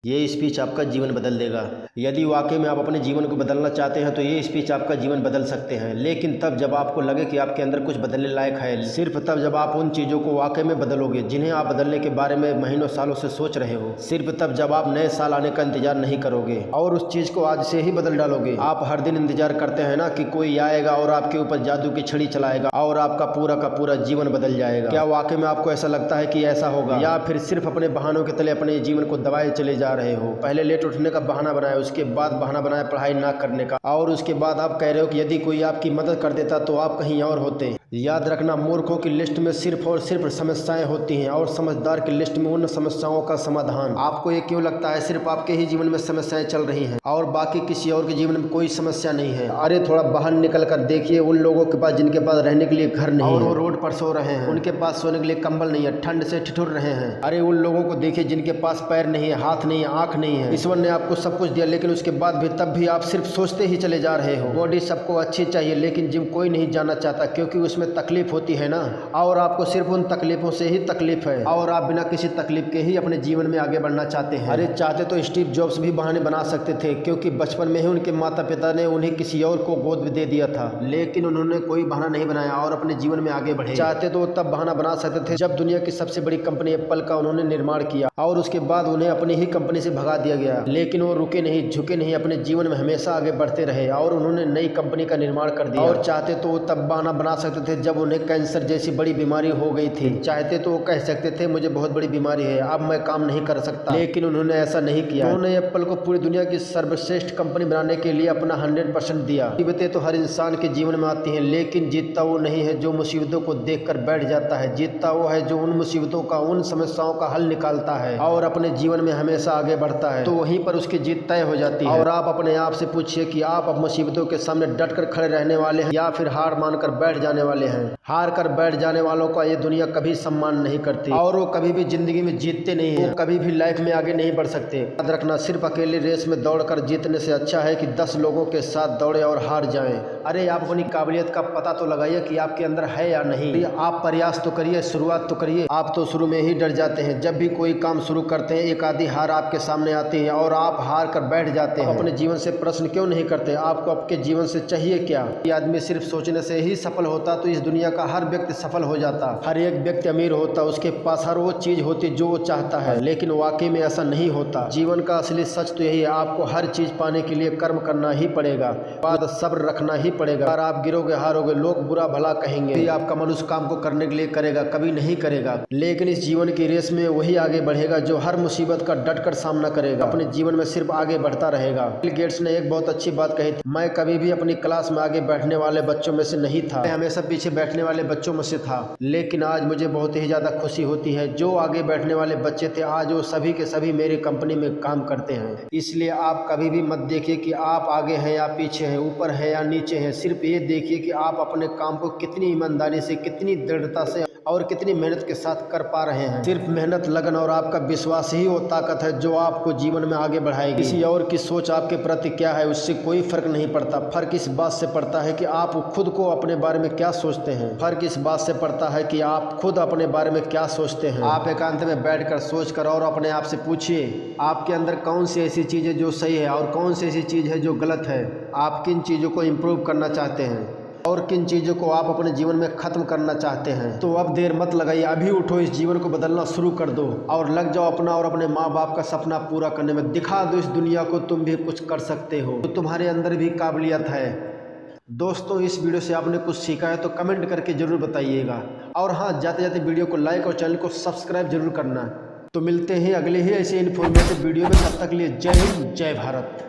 ये स्पीच आपका जीवन बदल देगा। यदि वाकई में आप अपने जीवन को बदलना चाहते हैं तो ये स्पीच आपका जीवन बदल सकते हैं, लेकिन तब जब आपको लगे कि आपके अंदर कुछ बदलने लायक है। सिर्फ तब जब आप उन चीज़ों को वाकई में बदलोगे जिन्हें आप बदलने के बारे में महीनों सालों से सोच रहे हो। सिर्फ तब जब आप नए साल आने का इंतजार नहीं करोगे और उस चीज़ को आज से ही बदल डालोगे। आप हर दिन इंतजार करते हैं ना कि कोई आएगा और आपके ऊपर जादू की छड़ी चलाएगा और आपका पूरा का पूरा जीवन बदल जाएगा। क्या वाकई में आपको ऐसा लगता है कि ऐसा होगा, या फिर सिर्फ अपने बहानों के तले अपने जीवन को दबाए चले जा रहे हो? पहले लेट उठने का बहाना बनाया, उसके बाद बहाना बनाया पढ़ाई ना करने का, और उसके बाद आप कह रहे हो कि यदि कोई आपकी मदद कर देता तो आप कहीं और होते। याद रखना, मूर्खों की लिस्ट में सिर्फ और सिर्फ समस्याएं होती हैं और समझदार की लिस्ट में उन समस्याओं का समाधान। आपको ये क्यों लगता है सिर्फ आपके ही जीवन में समस्याएं चल रही हैं और बाकी किसी और के जीवन में कोई समस्या नहीं है? अरे थोड़ा बाहर निकल कर देखिए उन लोगों के पास जिनके पास रहने के लिए घर नहीं और वो रोड पर सो रहे हैं, उनके पास सोने के लिए कंबल नहीं है, ठंड से ठिठुर रहे हैं। अरे उन लोगों को देखिए जिनके पास पैर नहीं है, हाथ नहीं है, आंख नहीं है। ईश्वर ने आपको सब कुछ दिया, लेकिन उसके बाद भी तब भी आप सिर्फ सोचते ही चले जा रहे हो। बॉडी सबको अच्छी चाहिए, लेकिन जिम कोई नहीं जाना चाहता क्योंकि उसमें तकलीफ होती है ना, और आपको सिर्फ उन तकलीफों से ही तकलीफ है और आप बिना किसी तकलीफ के ही अपने जीवन में आगे बढ़ना चाहते हैं। अरे चाहते तो स्टीव जॉब्स भी बहाने बना सकते थे, क्योंकि बचपन में ही उनके माता पिता ने उन्हें किसी और को गोद में दे दिया था, लेकिन उन्होंने कोई बहाना नहीं बनाया और अपने जीवन में आगे बढ़े। चाहते तो तब बहाना बना सकते थे जब दुनिया की सबसे बड़ी कंपनी एप्पल का उन्होंने निर्माण किया और उसके बाद उन्हें अपनी ही कंपनी से भगा दिया गया, लेकिन वो रुके नहीं, झुके नहीं, अपने जीवन में हमेशा आगे बढ़ते रहे और उन्होंने नई कंपनी का निर्माण कर दिया। और चाहते तो तब बहाना बना सकते थे जब उन्हें कैंसर जैसी बड़ी बीमारी हो गई थी। चाहते तो वो कह सकते थे मुझे बहुत बड़ी बीमारी है, अब मैं काम नहीं कर सकता, लेकिन उन्होंने ऐसा नहीं किया। उन्होंने एप्पल को पूरी दुनिया की सर्वश्रेष्ठ कंपनी बनाने के लिए अपना 100% दिया। मुसीबतें तो हर इंसान के जीवन में आती हैं, लेकिन जीतता वो नहीं है जो मुसीबतों को देखकर बैठ जाता है। जीतता वो है जो उन मुसीबतों का, उन समस्याओं का हल निकालता है और अपने जीवन में हमेशा आगे बढ़ता है, तो वहीं पर उसकी जीत तय हो जाती है। और आप अपने आप से पूछिए कि आप अब मुसीबतों के सामने डट कर खड़े रहने वाले हैं या फिर हार मानकर बैठ जाने वाले हैं। हार कर बैठ जाने वालों का ये दुनिया कभी सम्मान नहीं करती और वो कभी भी जिंदगी में जीतते नहीं है, वो कभी भी लाइफ में आगे नहीं बढ़ सकते। याद रखना, सिर्फ अकेले रेस में दौड़कर जीतने से अच्छा है कि 10 लोगों के साथ दौड़े और हार जाएं। अरे आप अपनी काबिलियत का पता तो लगाइए कि आपके अंदर है या नहीं। आप प्रयास तो करिए, शुरुआत तो करिए। आप तो शुरू में ही डर जाते हैं। जब भी कोई काम शुरू करते हैं एक आधी हार आपके सामने आती है और आप हार कर बैठ जाते हैं। अपने जीवन से प्रश्न क्यों नहीं करते? आपको आपके जीवन से चाहिए क्या? ये आदमी सिर्फ सोचने से ही सफल होता तो इस दुनिया का हर व्यक्ति सफल हो जाता। हर एक व्यक्ति अमीर होता, उसके पास हर वो चीज होती जो वो चाहता है, लेकिन वाकई में ऐसा नहीं होता। जीवन का असली सच तो यही है, आपको हर चीज पाने के लिए कर्म करना ही पड़ेगा, बाद सब्र रखना ही पड़ेगा। अगर आप गिरोगे, हारोगे, लोग बुरा भला कहेंगे, आपका मन उस काम को करने के लिए करेगा, कभी नहीं करेगा। लेकिन इस जीवन की रेस में वही आगे बढ़ेगा जो हर मुसीबत का डट कर सामना करेगा, अपने जीवन में सिर्फ आगे बढ़ता रहेगा। बिल गेट्स ने एक बहुत अच्छी बात कही थी, मैं कभी भी अपनी क्लास में आगे बैठने वाले बच्चों में से नहीं था, मैं हमेशा पीछे बैठने वाले बच्चों में से था, लेकिन आज मुझे बहुत ही ज्यादा खुशी होती है जो आगे बैठने वाले बच्चे थे आज वो सभी के सभी मेरी कंपनी में काम करते हैं। इसलिए आप कभी भी मत देखिए कि आप आगे हैं या पीछे हैं, ऊपर है या नीचे हैं। सिर्फ ये देखिए कि आप अपने काम को कितनी ईमानदारी से, कितनी दृढ़ता से और कितनी मेहनत के साथ कर पा रहे हैं। सिर्फ मेहनत, लगन और आपका विश्वास ही वो ताकत है जो आपको जीवन में आगे बढ़ाएगी। किसी और की सोच आपके प्रति क्या है उससे कोई फर्क नहीं पड़ता। फर्क इस बात से पड़ता है कि आप खुद को अपने बारे में क्या सोचते हैं। फर्क इस बात से पड़ता है कि आप खुद अपने बारे में क्या सोचते हैं। आप एकांत में बैठकर सोच कर और अपने आप से पूछिए आपके अंदर कौन सी ऐसी चीज है जो सही है और कौन सी ऐसी चीज है जो गलत है। आप किन चीजों को इम्प्रूव करना चाहते हैं और किन चीज़ों को आप अपने जीवन में ख़त्म करना चाहते हैं। तो अब देर मत लगाइए, अभी उठो, इस जीवन को बदलना शुरू कर दो और लग जाओ अपना और अपने माँ बाप का सपना पूरा करने में। दिखा दो इस दुनिया को तुम भी कुछ कर सकते हो, तो तुम्हारे अंदर भी काबिलियत है। दोस्तों, इस वीडियो से आपने कुछ सीखा है तो कमेंट करके ज़रूर बताइएगा, और हाँ, जाते जाते वीडियो को लाइक और चैनल को सब्सक्राइब जरूर करना। तो मिलते हैं अगले ही ऐसे इन्फॉर्मेटिव वीडियो में, तब तक के लिए जय हिंद, जय भारत।